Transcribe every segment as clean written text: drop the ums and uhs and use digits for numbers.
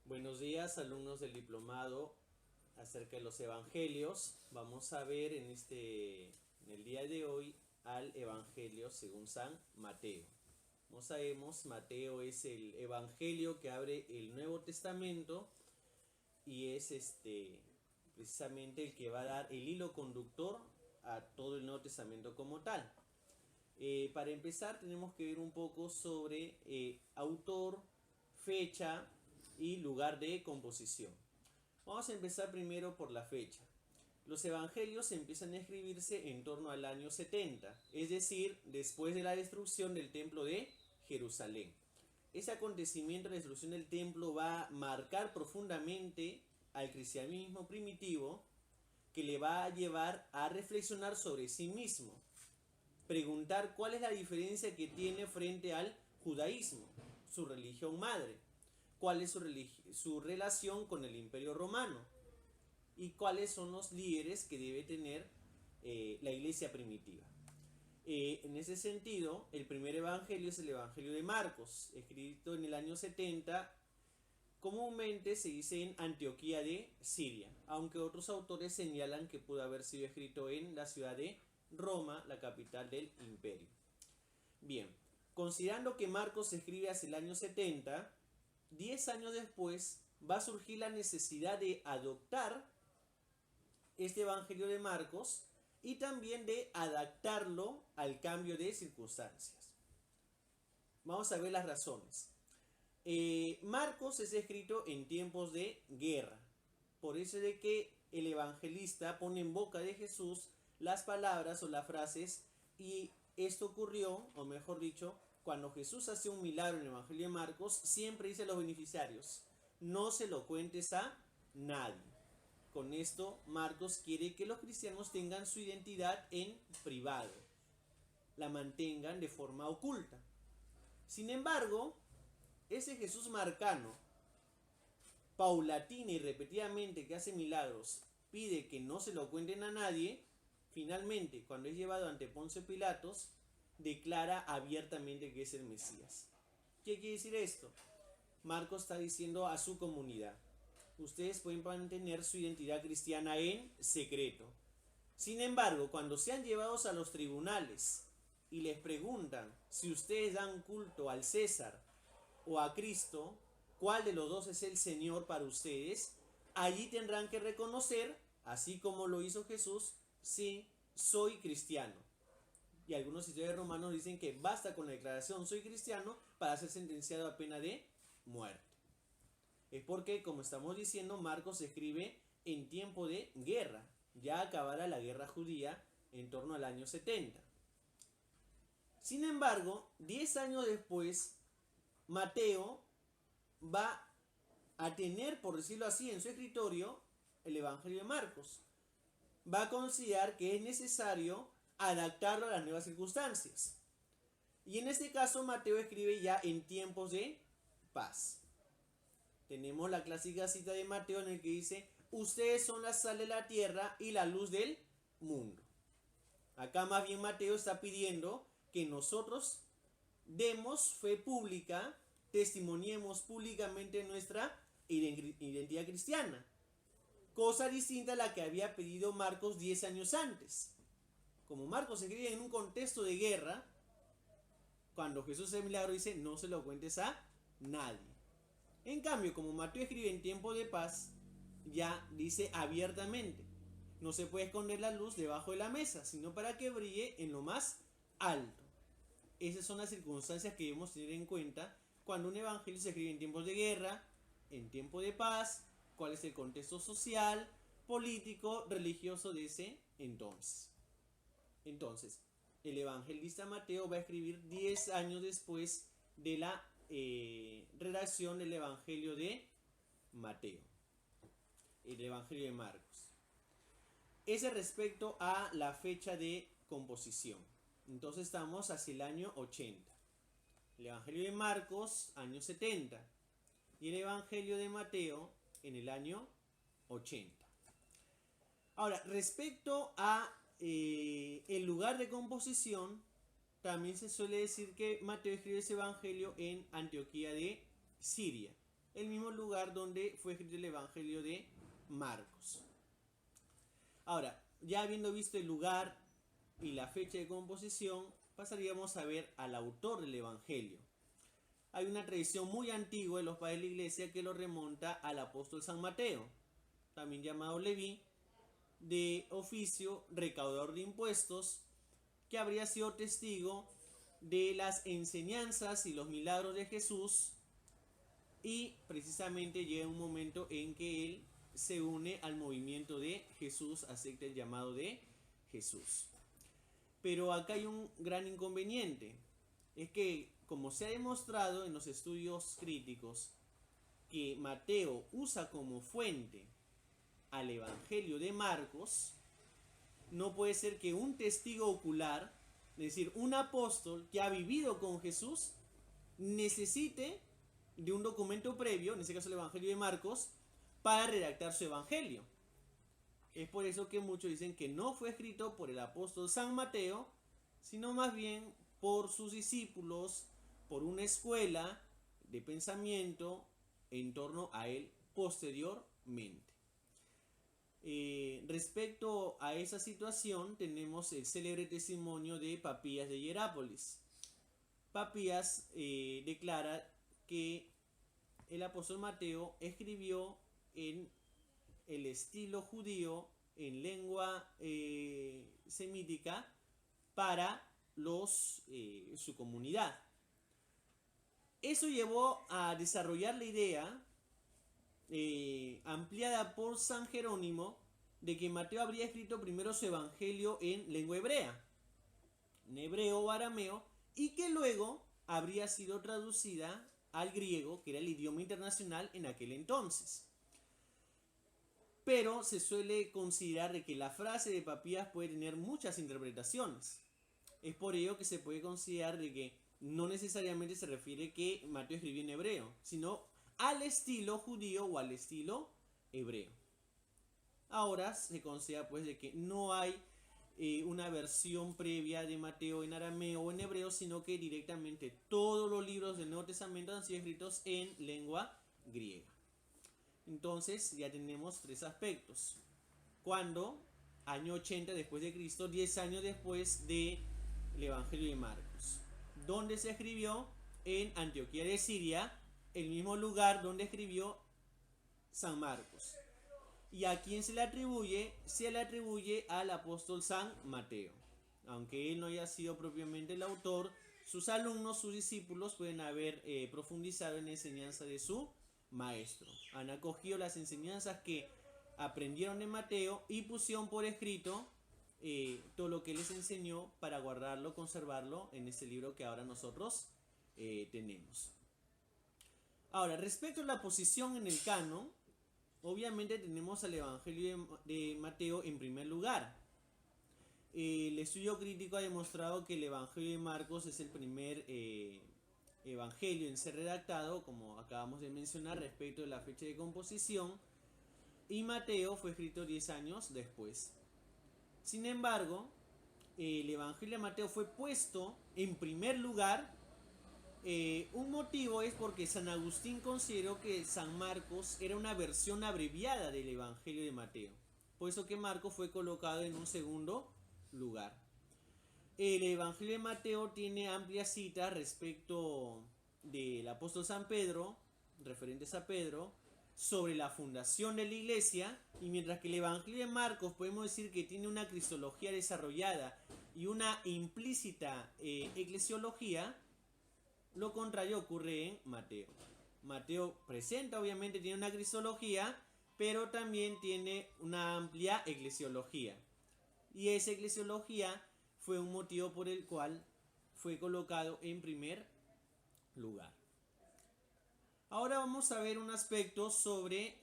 Buenos días, alumnos del diplomado acerca de los evangelios. Vamos a ver en el día de hoy al evangelio según San Mateo. Como sabemos, Mateo es el evangelio que abre el Nuevo Testamento y es precisamente el que va a dar el hilo conductor a todo el Nuevo Testamento como tal. Para empezar tenemos que ver un poco sobre autor, fecha y lugar de composición. Vamos a empezar primero por la fecha. Los evangelios empiezan a escribirse en torno al año 70, es decir, después de la destrucción del templo de Jerusalén. Ese acontecimiento de la destrucción del templo va a marcar profundamente al cristianismo primitivo, que le va a llevar a reflexionar sobre sí mismo, preguntar cuál es la diferencia que tiene frente al judaísmo, su religión madre, cuál es su relación con el Imperio Romano y cuáles son los líderes que debe tener la iglesia primitiva. En ese sentido, el primer evangelio es el Evangelio de Marcos, escrito en el año 70, comúnmente se dice en Antioquía de Siria, aunque otros autores señalan que pudo haber sido escrito en la ciudad de Roma, la capital del imperio. Bien, considerando que Marcos se escribe hacia el año 70, 10 años después va a surgir la necesidad de adoptar este Evangelio de Marcos y también de adaptarlo al cambio de circunstancias. Vamos a ver las razones. Marcos es escrito en tiempos de guerra. Por eso es de que el evangelista pone en boca de Jesús las palabras o las frases, y esto ocurrió, o mejor dicho, cuando Jesús hace un milagro en el Evangelio de Marcos, siempre dice a los beneficiarios: no se lo cuentes a nadie. Con esto, Marcos quiere que los cristianos tengan su identidad en privado, la mantengan de forma oculta. Sin embargo, ese Jesús marcano, paulatina y repetidamente, que hace milagros, pide que no se lo cuenten a nadie. Finalmente, cuando es llevado ante Poncio Pilatos, declara abiertamente que es el Mesías. ¿Qué quiere decir esto? Marcos está diciendo a su comunidad: ustedes pueden mantener su identidad cristiana en secreto. Sin embargo, cuando sean llevados a los tribunales y les preguntan si ustedes dan culto al César o a Cristo, cuál de los dos es el Señor para ustedes, allí tendrán que reconocer, así como lo hizo Jesús: sí, soy cristiano. Y algunos historiadores romanos dicen que basta con la declaración soy cristiano para ser sentenciado a pena de muerte. Es porque, como estamos diciendo, Marcos se escribe en tiempo de guerra. Ya acabará la guerra judía en torno al año 70. Sin embargo, 10 años después, Mateo va a tener, por decirlo así, en su escritorio el Evangelio de Marcos. Va a considerar que es necesario adaptarlo a las nuevas circunstancias. Y en este caso, Mateo escribe ya en tiempos de paz. Tenemos la clásica cita de Mateo en el que dice: ustedes son la sal de la tierra y la luz del mundo. Acá más bien Mateo está pidiendo que nosotros demos fe pública, testimoniemos públicamente nuestra identidad cristiana, cosa distinta a la que había pedido Marcos 10 años antes. Como Marcos escribe en un contexto de guerra, cuando Jesús hace el milagro dice: no se lo cuentes a nadie. En cambio, como Mateo escribe en tiempo de paz, ya dice abiertamente: no se puede esconder la luz debajo de la mesa, sino para que brille en lo más alto. Esas son las circunstancias que debemos tener en cuenta cuando un evangelio se escribe en tiempos de guerra, en tiempo de paz, cuál es el contexto social, político, religioso de ese entonces. Entonces, el evangelista Mateo va a escribir 10 años después de la redacción del Evangelio de Mateo, el Evangelio de Marcos. Ese respecto a la fecha de composición. Entonces estamos hacia el año 80. El Evangelio de Marcos, año 70. Y el Evangelio de Mateo en el año 80. Ahora, respecto a el lugar de composición, también se suele decir que Mateo escribe ese evangelio en Antioquía de Siria. el mismo lugar donde fue escrito el Evangelio de Marcos. Ahora, ya habiendo visto el lugar y la fecha de composición, pasaríamos a ver al autor del Evangelio. Hay una tradición muy antigua de los padres de la iglesia que lo remonta al apóstol San Mateo, también llamado Leví, de oficio recaudador de impuestos, que habría sido testigo de las enseñanzas y los milagros de Jesús, y precisamente llega un momento en que él se une al movimiento de Jesús, acepta el llamado de Jesús. Pero acá hay un gran inconveniente, es que como se ha demostrado en los estudios críticos que Mateo usa como fuente al Evangelio de Marcos, no puede ser que un testigo ocular, es decir, un apóstol que ha vivido con Jesús, necesite de un documento previo, en este caso el Evangelio de Marcos, para redactar su Evangelio. Es por eso que muchos dicen que no fue escrito por el apóstol San Mateo, sino más bien por sus discípulos, por una escuela de pensamiento en torno a él posteriormente. Respecto a esa situación, tenemos el célebre testimonio de Papías de Hierápolis. Papías declara que el apóstol Mateo escribió en el estilo judío, en lengua semítica, para su comunidad. Eso llevó a desarrollar la idea ampliada por San Jerónimo de que Mateo habría escrito primero su evangelio en lengua hebrea, en hebreo o arameo, y que luego habría sido traducida al griego, que era el idioma internacional en aquel entonces. Pero se suele considerar de que la frase de Papías puede tener muchas interpretaciones. Es por ello que se puede considerar de que no necesariamente se refiere que Mateo escribió en hebreo, sino al estilo judío o al estilo hebreo. Ahora se considera pues de que no hay una versión previa de Mateo en arameo o en hebreo, sino que directamente todos los libros del Nuevo Testamento han sido escritos en lengua griega. Entonces ya tenemos tres aspectos. Cuando, año 80 después de Cristo, 10 años después del Evangelio de Marcos. ¿Dónde se escribió? En Antioquía de Siria, el mismo lugar donde escribió San Marcos. ¿Y a quién se le atribuye? Se le atribuye al apóstol San Mateo. Aunque él no haya sido propiamente el autor, sus alumnos, sus discípulos pueden haber profundizado en la enseñanza de su maestro. Han acogido las enseñanzas que aprendieron de Mateo y pusieron por escrito todo lo que les enseñó para guardarlo, conservarlo en este libro que ahora nosotros tenemos. Ahora, respecto a la posición en el canon, obviamente tenemos al Evangelio de Mateo en primer lugar. El estudio crítico ha demostrado que el Evangelio de Marcos es el primer evangelio en ser redactado, como acabamos de mencionar, respecto de la fecha de composición, y Mateo fue escrito 10 años después. Sin embargo, el Evangelio de Mateo fue puesto en primer lugar. Un motivo es porque San Agustín consideró que San Marcos era una versión abreviada del Evangelio de Mateo, por eso que Marcos fue colocado en un segundo lugar. El Evangelio de Mateo tiene amplias citas respecto del apóstol San Pedro, referentes a Pedro, sobre la fundación de la iglesia, y mientras que el Evangelio de Marcos podemos decir que tiene una cristología desarrollada y una implícita eclesiología, lo contrario ocurre en Mateo. Mateo presenta, obviamente, tiene una cristología, pero también tiene una amplia eclesiología. Y esa eclesiología fue un motivo por el cual fue colocado en primer lugar. Ahora vamos a ver un aspecto sobre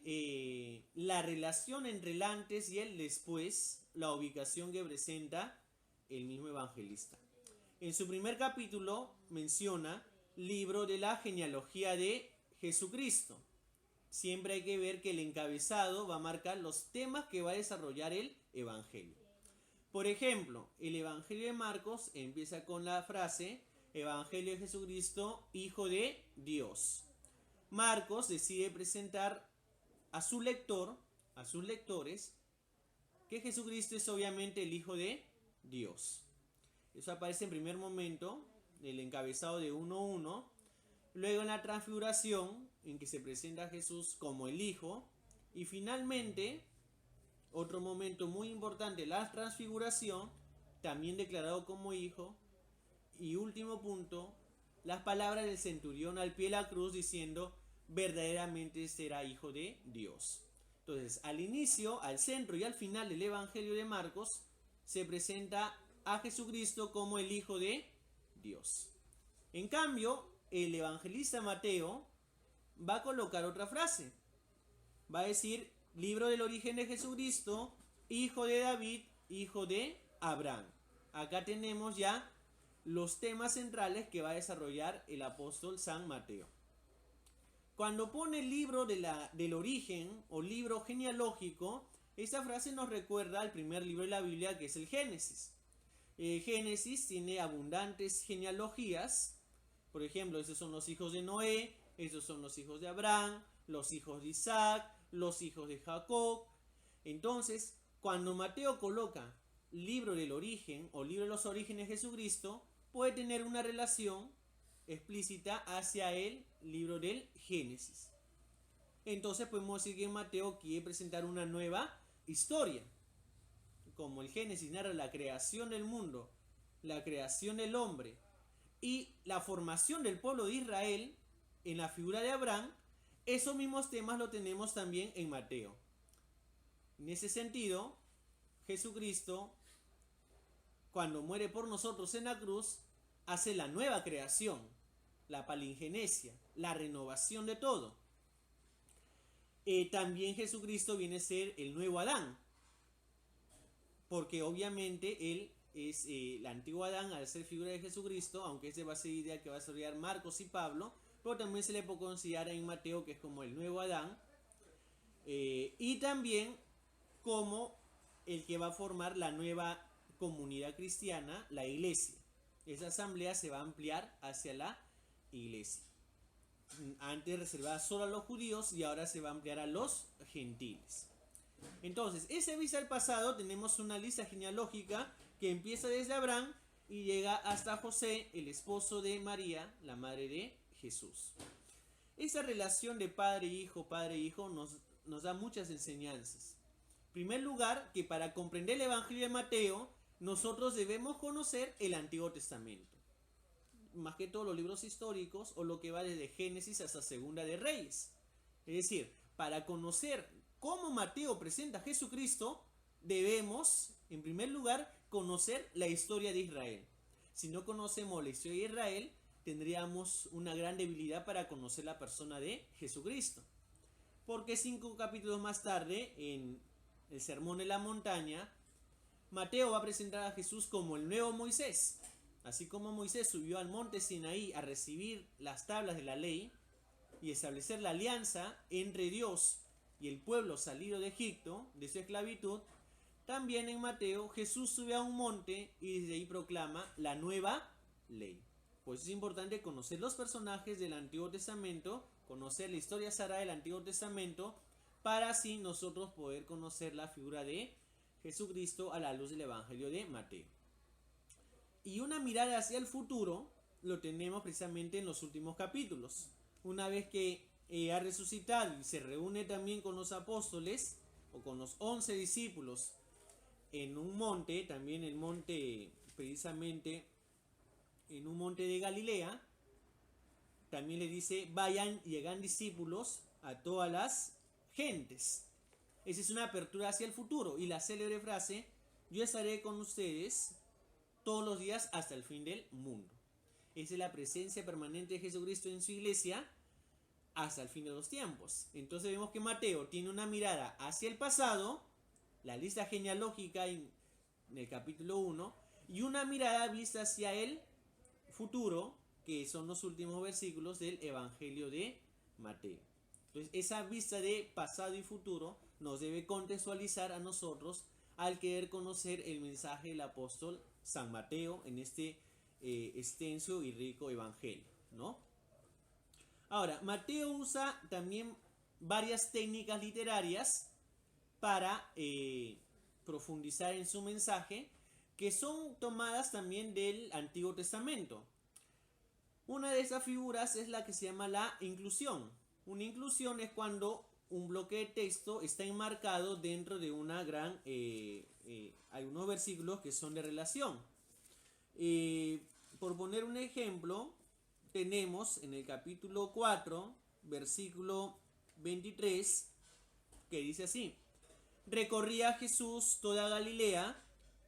la relación entre el antes y el después, la ubicación que presenta el mismo evangelista. En su primer capítulo menciona libro de la genealogía de Jesucristo. Siempre hay que ver que el encabezado va a marcar los temas que va a desarrollar el evangelio. Por ejemplo, el Evangelio de Marcos empieza con la frase Evangelio de Jesucristo, Hijo de Dios. Marcos decide presentar a su lector, a sus lectores, que Jesucristo es obviamente el Hijo de Dios. Eso aparece en primer momento, el encabezado de 1:1. Luego en la transfiguración, en que se presenta a Jesús como el Hijo. Y finalmente, otro momento muy importante, la transfiguración, también declarado como Hijo. Y último punto, las palabras del centurión al pie de la cruz diciendo, verdaderamente será Hijo de Dios. Entonces, al inicio, al centro y al final del Evangelio de Marcos, se presenta a Jesucristo como el Hijo de Dios. En cambio, el evangelista Mateo va a colocar otra frase. Va a decir, libro del origen de Jesucristo, hijo de David, hijo de Abraham. Acá tenemos ya los temas centrales que va a desarrollar el apóstol San Mateo. Cuando pone el libro del origen o libro genealógico, esta frase nos recuerda al primer libro de la Biblia, que es el Génesis. Génesis tiene abundantes genealogías. Por ejemplo, esos son los hijos de Noé, esos son los hijos de Abraham, los hijos de Isaac, los hijos de Jacob. Entonces, cuando Mateo coloca libro del origen o libro de los orígenes de Jesucristo, puede tener una relación explícita hacia el libro del Génesis. Entonces podemos decir que Mateo quiere presentar una nueva historia. Como el Génesis narra la creación del mundo, la creación del hombre y la formación del pueblo de Israel en la figura de Abraham, esos mismos temas lo tenemos también en Mateo. En ese sentido, Jesucristo, cuando muere por nosotros en la cruz, hace la nueva creación, la palingenesia, la renovación de todo. También Jesucristo viene a ser el nuevo Adán, porque obviamente él es el antiguo Adán al ser figura de Jesucristo, aunque esta va a ser idea que va a desarrollar Marcos y Pablo, pero también se le puede considerar en Mateo que es como el nuevo Adán, y también como el que va a formar la nueva comunidad cristiana, la iglesia. Esa asamblea se va a ampliar hacia la iglesia. Antes reservada solo a los judíos y ahora se va a ampliar a los gentiles. Entonces, esa vista al pasado, tenemos una lista genealógica que empieza desde Abraham y llega hasta José, el esposo de María, la madre de Jesús. Esa relación de padre e hijo nos da muchas enseñanzas. En primer lugar, que para comprender el Evangelio de Mateo, nosotros debemos conocer el Antiguo Testamento. Más que todo los libros históricos o lo que va desde Génesis hasta Segunda de Reyes. Es decir, para conocer cómo Mateo presenta a Jesucristo, debemos, en primer lugar, conocer la historia de Israel. Si no conocemos la historia de Israel, tendríamos una gran debilidad para conocer la persona de Jesucristo. Porque 5 capítulos más tarde, en el Sermón de la Montaña, Mateo va a presentar a Jesús como el nuevo Moisés. Así como Moisés subió al monte Sinaí a recibir las tablas de la ley y establecer la alianza entre Dios y el pueblo salido de Egipto, de su esclavitud, también en Mateo Jesús sube a un monte y desde ahí proclama la nueva ley. Pues es importante conocer los personajes del Antiguo Testamento, conocer la historia sagrada del Antiguo Testamento, para así nosotros poder conocer la figura de Jesucristo a la luz del Evangelio de Mateo. Y una mirada hacia el futuro lo tenemos precisamente en los últimos capítulos. Una vez que ha resucitado y se reúne también con los apóstoles o con los 11 discípulos en un monte, también el monte, precisamente en un monte de Galilea, también le dice, vayan y hagan discípulos a todas las gentes. Esa es una apertura hacia el futuro y la célebre frase, yo estaré con ustedes todos los días hasta el fin del mundo. Esa es la presencia permanente de Jesucristo en su iglesia hasta el fin de los tiempos. Entonces vemos que Mateo tiene una mirada hacia el pasado, la lista genealógica en el capítulo 1, y una mirada vista hacia el futuro, que son los últimos versículos del Evangelio de Mateo. Entonces esa vista de pasado y futuro nos debe contextualizar a nosotros al querer conocer el mensaje del apóstol San Mateo en este extenso y rico evangelio, ¿no? Ahora, Mateo usa también varias técnicas literarias para profundizar en su mensaje, que son tomadas también del Antiguo Testamento. Una de esas figuras es la que se llama la inclusión. Una inclusión es cuando un bloque de texto está enmarcado dentro de una gran... hay unos versículos que son de relación. Por poner un ejemplo, tenemos en el capítulo 4, versículo 23, que dice así: recorría Jesús toda Galilea,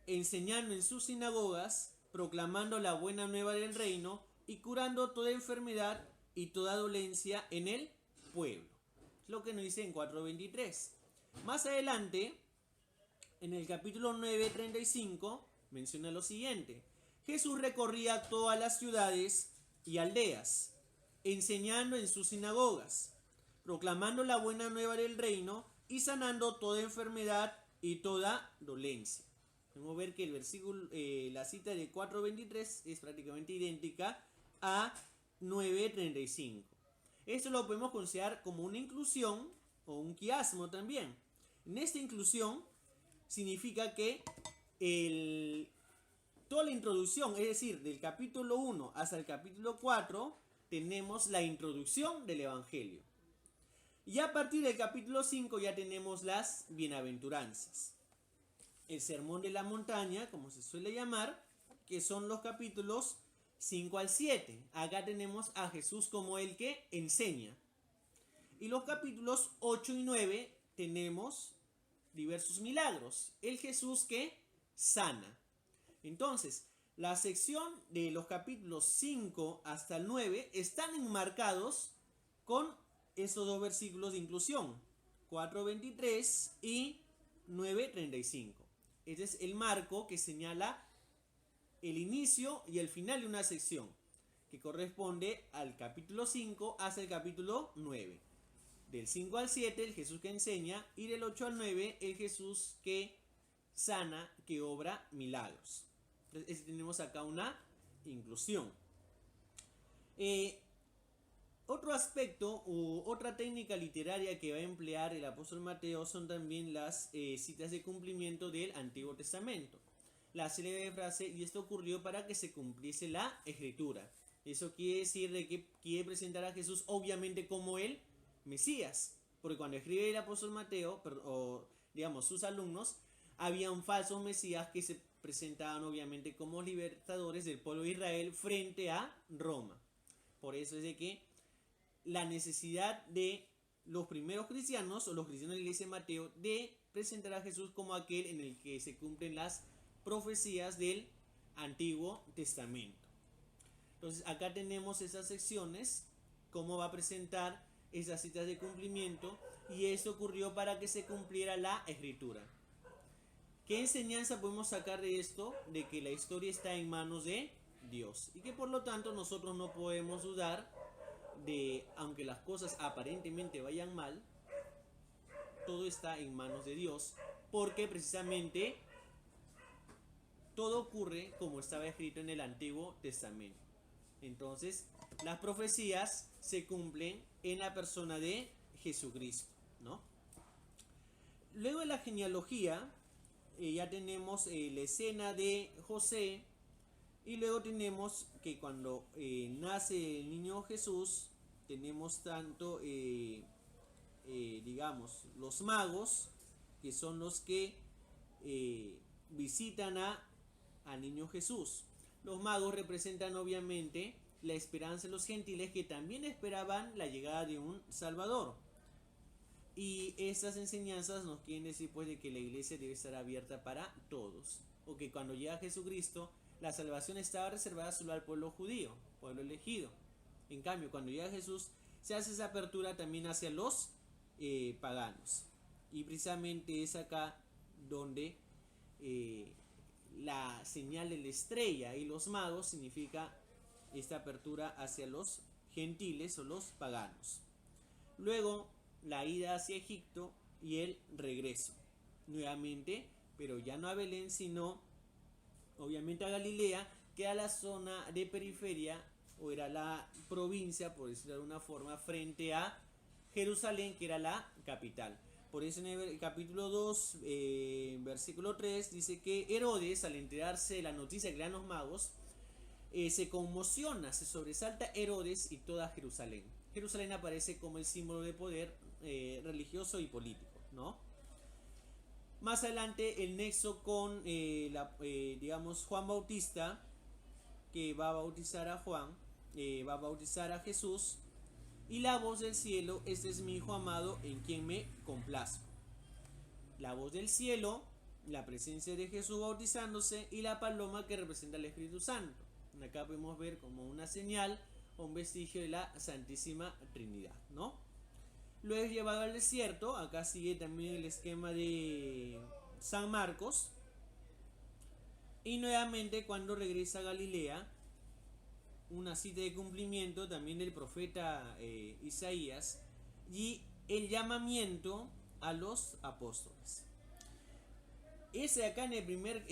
enseñando en sus sinagogas, proclamando la buena nueva del reino y curando toda enfermedad y toda dolencia en el pueblo. Es lo que nos dice en 4:23. Más adelante, en el capítulo 9:35, menciona lo siguiente: Jesús recorría todas las ciudades y aldeas, enseñando en sus sinagogas, proclamando la buena nueva del reino y sanando toda enfermedad y toda dolencia. Vamos a ver que el versículo, la cita de 4:23 es prácticamente idéntica a 9:35. Esto lo podemos considerar como una inclusión o un quiasmo también. En esta inclusión significa que toda la introducción, es decir, del capítulo 1 hasta el capítulo 4, tenemos la introducción del Evangelio. Y a partir del capítulo 5 ya tenemos las bienaventuranzas. El sermón de la montaña, como se suele llamar, que son los capítulos 5 al 7. Acá tenemos a Jesús como el que enseña. Y los capítulos 8 y 9 tenemos diversos milagros. El Jesús que sana. Entonces, la sección de los capítulos 5 hasta el 9 están enmarcados con esos dos versículos de inclusión, 4:23 y 9:35. Este es el marco que señala el inicio y el final de una sección, que corresponde al capítulo 5 hasta el capítulo 9. Del 5 al 7, el Jesús que enseña, y del 8 al 9, el Jesús que sana, que obra milagros. Entonces, tenemos acá una inclusión. Otro aspecto u otra técnica literaria que va a emplear el apóstol Mateo son también las citas de cumplimiento del Antiguo Testamento. La célebre frase: y esto ocurrió para que se cumpliese la escritura. Eso quiere decir de que quiere presentar a Jesús obviamente como el Mesías, porque cuando escribe el apóstol Mateo, o digamos sus alumnos, habían falsos mesías que se presentaban obviamente como libertadores del pueblo de Israel frente a Roma. Por eso es de que la necesidad de los primeros cristianos o los cristianos de la iglesia de Mateo de presentar a Jesús como aquel en el que se cumplen las profecías del Antiguo Testamento. Entonces acá tenemos esas secciones, cómo va a presentar esas citas de cumplimiento, y esto ocurrió para que se cumpliera la escritura. ¿Qué enseñanza podemos sacar de esto? De que la historia está en manos de Dios y que por lo tanto nosotros no podemos dudar de, aunque las cosas aparentemente vayan mal, todo está en manos de Dios, porque precisamente todo ocurre como estaba escrito en el Antiguo Testamento. Entonces, las profecías se cumplen en la persona de Jesucristo, ¿no? Luego de la genealogía, ya tenemos la escena de José, y luego tenemos que cuando nace el niño Jesús, tenemos tanto, digamos, los magos, que son los que visitan al niño Jesús. Los magos representan obviamente la esperanza de los gentiles, que también esperaban la llegada de un Salvador. Y estas enseñanzas nos quieren decir pues de que la iglesia debe estar abierta para todos, o que cuando llega Jesucristo la salvación estaba reservada solo al pueblo judío, pueblo elegido. En cambio, cuando llega Jesús, se hace esa apertura también hacia los paganos. Y precisamente es acá donde la señal de la estrella y los magos significa esta apertura hacia los gentiles o los paganos. Luego, la ida hacia Egipto y el regreso. Nuevamente, pero ya no a Belén, sino obviamente a Galilea, que a la zona de periferia o era la provincia, por decirlo de alguna forma, frente a Jerusalén, que era la capital. Por eso en el capítulo 2, versículo 3, dice que Herodes, al enterarse de la noticia que eran los magos, se conmociona, se sobresalta Herodes y toda Jerusalén. Jerusalén aparece como el símbolo de poder religioso y político, ¿no? Más adelante el nexo con, digamos, Juan Bautista, que va a bautizar a Juan, va a bautizar a Jesús, y la voz del cielo: este es mi hijo amado en quien me complazco. La voz del cielo, la presencia de Jesús bautizándose, y la paloma que representa al Espíritu Santo. Acá podemos ver como una señal o un vestigio de la Santísima Trinidad, ¿no? Luego es llevado al desierto. Acá sigue también el esquema de San Marcos. Y nuevamente, cuando regresa a Galilea, una cita de cumplimiento también del profeta Isaías, y el llamamiento a los apóstoles. Ese acá en el primer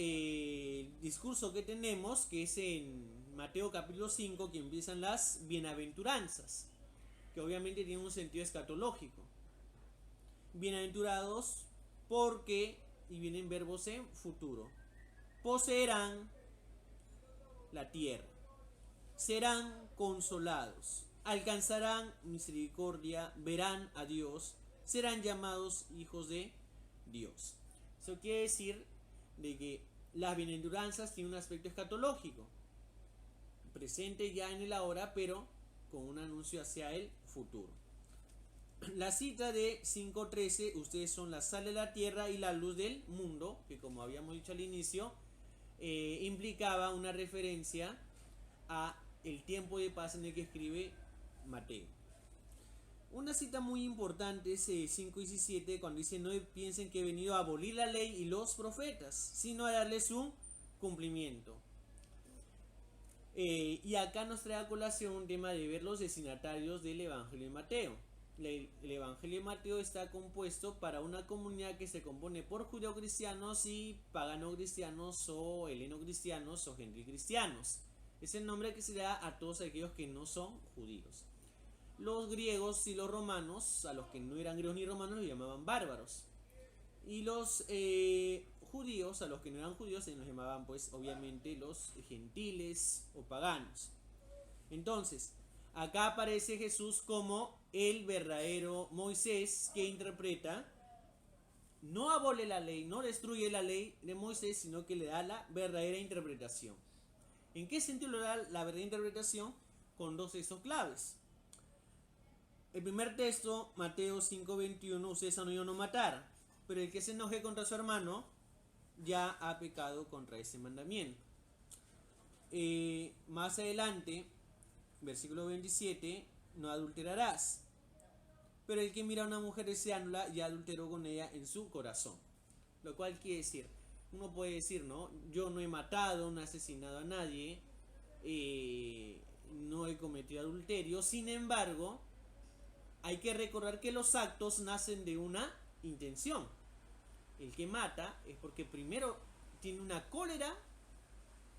discurso que tenemos, que es en Mateo capítulo 5, que empiezan las bienaventuranzas, que obviamente tiene un sentido escatológico. Bienaventurados porque, y vienen verbos en futuro, poseerán la tierra, serán consolados, alcanzarán misericordia, verán a Dios, serán llamados hijos de Dios. Eso quiere decir de que las bienaventuranzas tienen un aspecto escatológico, presente ya en el ahora, pero con un anuncio hacia el futuro. La cita de 5.13, ustedes son la sal de la tierra y la luz del mundo, que como habíamos dicho al inicio, implicaba una referencia a el tiempo de paz en el que escribe Mateo. Una cita muy importante es 5:17, cuando dice: no piensen que he venido a abolir la ley y los profetas, sino a darles un cumplimiento. Y acá nos trae a colación un tema de ver los destinatarios del Evangelio de Mateo. El Evangelio de Mateo está compuesto para una comunidad que se compone por judeocristianos y pagano-cristianos, o heleno-cristianos o gentil-cristianos. Es el nombre que se da a todos aquellos que no son judíos. Los griegos y los romanos, a los que no eran griegos ni romanos, los llamaban bárbaros. Y los judíos, a los que no eran judíos, se los llamaban, pues, obviamente, los gentiles o paganos. Entonces, acá aparece Jesús como el verdadero Moisés, que interpreta, no abole la ley, no destruye la ley de Moisés, sino que le da la verdadera interpretación. ¿En qué sentido le da la verdadera interpretación? Con dos textos claves. El primer texto, Mateo 5:21, ustedes han oído no matar, pero el que se enoje contra su hermano ya ha pecado contra ese mandamiento. Más adelante, versículo 27, no adulterarás, pero el que mira a una mujer deseándola ya adulteró con ella en su corazón. Lo cual quiere decir, uno puede decir, ¿no? Yo no he matado, no he asesinado a nadie, no he cometido adulterio. Sin embargo, hay que recordar que los actos nacen de una intención. El que mata es porque primero tiene una cólera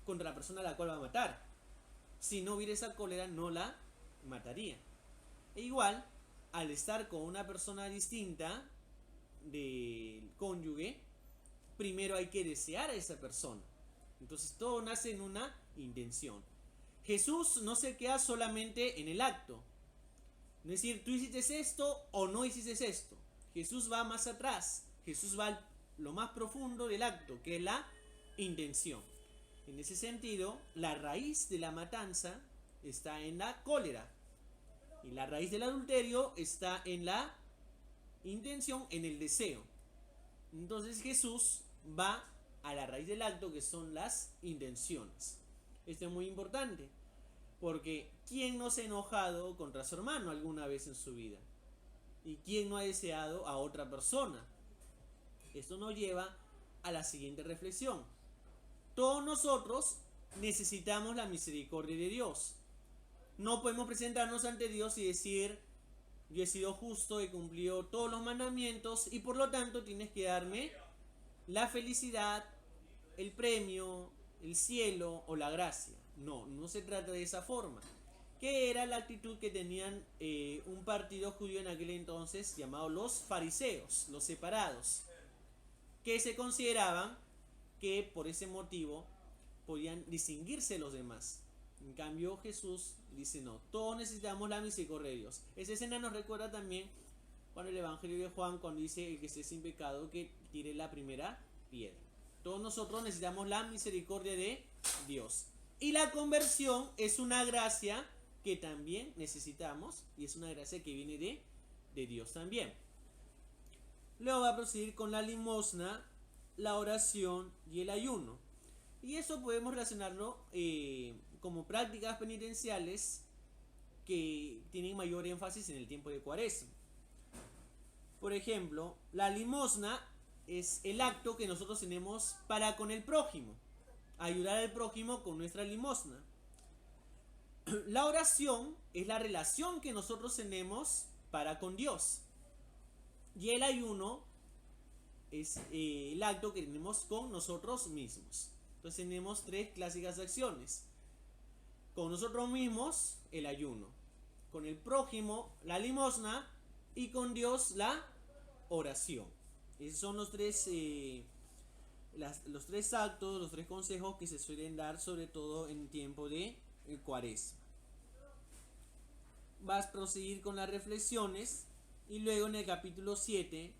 contra la persona a la cual va a matar. Si no hubiera esa cólera, no la mataría. E igual, al estar con una persona distinta del cónyuge, primero hay que desear a esa persona. Entonces todo nace en una intención. Jesús no se queda solamente en el acto. No es decir, tú hiciste esto o no hiciste esto. Jesús va más atrás. Jesús va a lo más profundo del acto, que es la intención. En ese sentido, la raíz de la matanza está en la cólera. Y la raíz del adulterio está en la intención, en el deseo. Entonces Jesús va a la raíz del acto, que son las intenciones. Esto es muy importante, porque ¿quién no se ha enojado contra su hermano alguna vez en su vida? ¿Y quién no ha deseado a otra persona? Esto nos lleva a la siguiente reflexión. Todos nosotros necesitamos la misericordia de Dios. No podemos presentarnos ante Dios y decir: yo he sido justo, he cumplido todos los mandamientos y por lo tanto tienes que darme la felicidad, el premio, el cielo o la gracia. No, no se trata de esa forma. que era la actitud que tenían un partido judío en aquel entonces llamado los fariseos, los separados, que se consideraban que por ese motivo podían distinguirse de los demás. En cambio Jesús dice no, todos necesitamos la misericordia de Dios. Esa escena nos recuerda también cuando el Evangelio de Juan, cuando dice el que esté sin pecado que tire la primera piedra. Todos nosotros necesitamos la misericordia de Dios. Y la conversión es una gracia que también necesitamos, y es una gracia que viene de Dios también. Luego va a proseguir con la limosna, la oración y el ayuno. Y eso podemos relacionarlo como prácticas penitenciales que tienen mayor énfasis en el tiempo de Cuaresma. Por ejemplo, la limosna es el acto que nosotros tenemos para con el prójimo, ayudar al prójimo con nuestra limosna. La oración es la relación que nosotros tenemos para con Dios. Y el ayuno es el acto que tenemos con nosotros mismos. Entonces tenemos tres clásicas acciones. Con nosotros mismos, el ayuno. Con el prójimo, la limosna. Y con Dios, la oración. Esos son los tres actos, los tres consejos que se suelen dar, sobre todo en tiempo de Cuaresma. Vas a proseguir con las reflexiones. Y luego en el capítulo 7,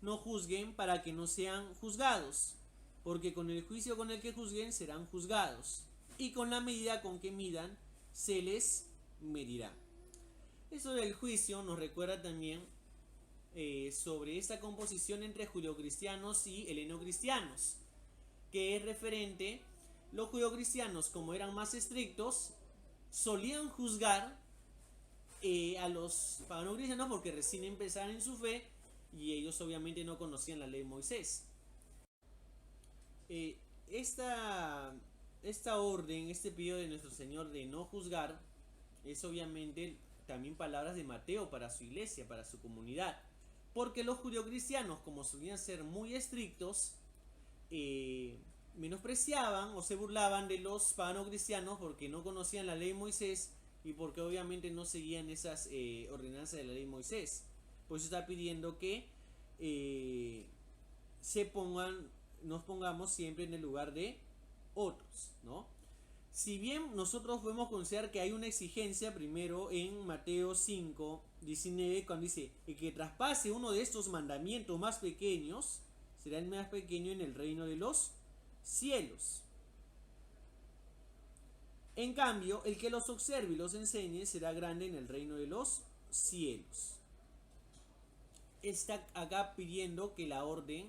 no juzguen para que no sean juzgados, porque con el juicio con el que juzguen serán juzgados, y con la medida con que midan se les medirá. Eso del juicio nos recuerda también sobre esta composición entre judeocristianos y helenocristianos, que es referente. Los judeocristianos, como eran más estrictos, solían juzgar a los paganos cristianos porque recién empezaron en su fe y ellos obviamente no conocían la ley de Moisés. Esta orden, este pedido de nuestro Señor de no juzgar, es obviamente también palabras de Mateo para su iglesia, para su comunidad. Porque los judeocristianos, como solían ser muy estrictos, menospreciaban o se burlaban de los paganos cristianos porque no conocían la ley de Moisés y porque obviamente no seguían esas ordenanzas de la ley de Moisés. Por eso está pidiendo que nos pongamos siempre en el lugar de otros, ¿no? Si bien nosotros podemos considerar que hay una exigencia primero en Mateo 5, 19, cuando dice: el que traspase uno de estos mandamientos más pequeños será el más pequeño en el reino de los cielos. En cambio, el que los observe y los enseñe será grande en el reino de los cielos. Está acá pidiendo que la orden,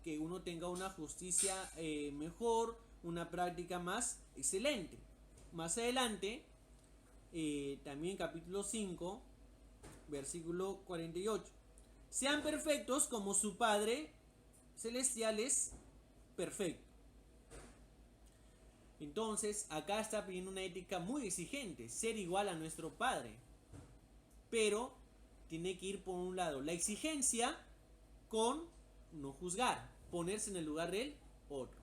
que uno tenga una justicia mejor, una práctica más excelente. Más adelante, también capítulo 5, versículo 48. Sean perfectos como su Padre Celestial es perfecto. Entonces, acá está pidiendo una ética muy exigente, ser igual a nuestro Padre. Pero tiene que ir por un lado la exigencia con no juzgar, ponerse en el lugar del otro.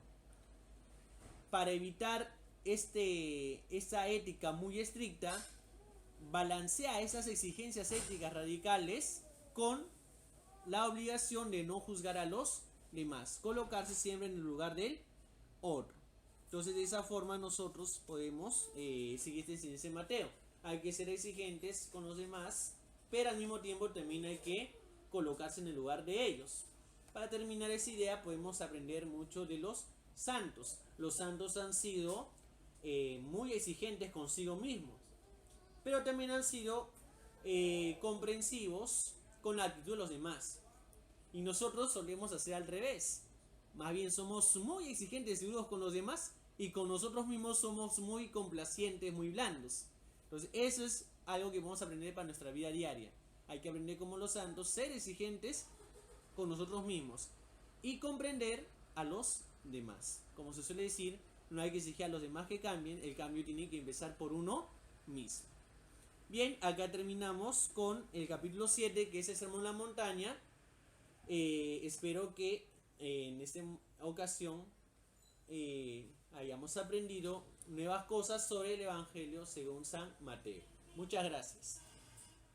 Para evitar esta ética muy estricta, balancea esas exigencias éticas radicales con la obligación de no juzgar a los demás, colocarse siempre en el lugar del otro. Entonces, de esa forma nosotros podemos seguir esta enseñanza de Mateo. Hay que ser exigentes con los demás, pero al mismo tiempo también hay que colocarse en el lugar de ellos. Para terminar esa idea, podemos aprender mucho de los santos. Los santos han sido muy exigentes consigo mismos, pero también han sido comprensivos con la actitud de los demás. Y nosotros solemos hacer al revés. Más bien somos muy exigentes y duros con los demás, y con nosotros mismos somos muy complacientes, muy blandos. Entonces eso es algo que vamos a aprender para nuestra vida diaria. Hay que aprender como los santos, ser exigentes con nosotros mismos y comprender a los demás. Como se suele decir, no hay que exigir a los demás que cambien, el cambio tiene que empezar por uno mismo. Bien, acá terminamos con el capítulo 7, que es el Sermón en la Montaña. Espero que en esta ocasión hayamos aprendido nuevas cosas sobre el Evangelio según San Mateo. Muchas gracias.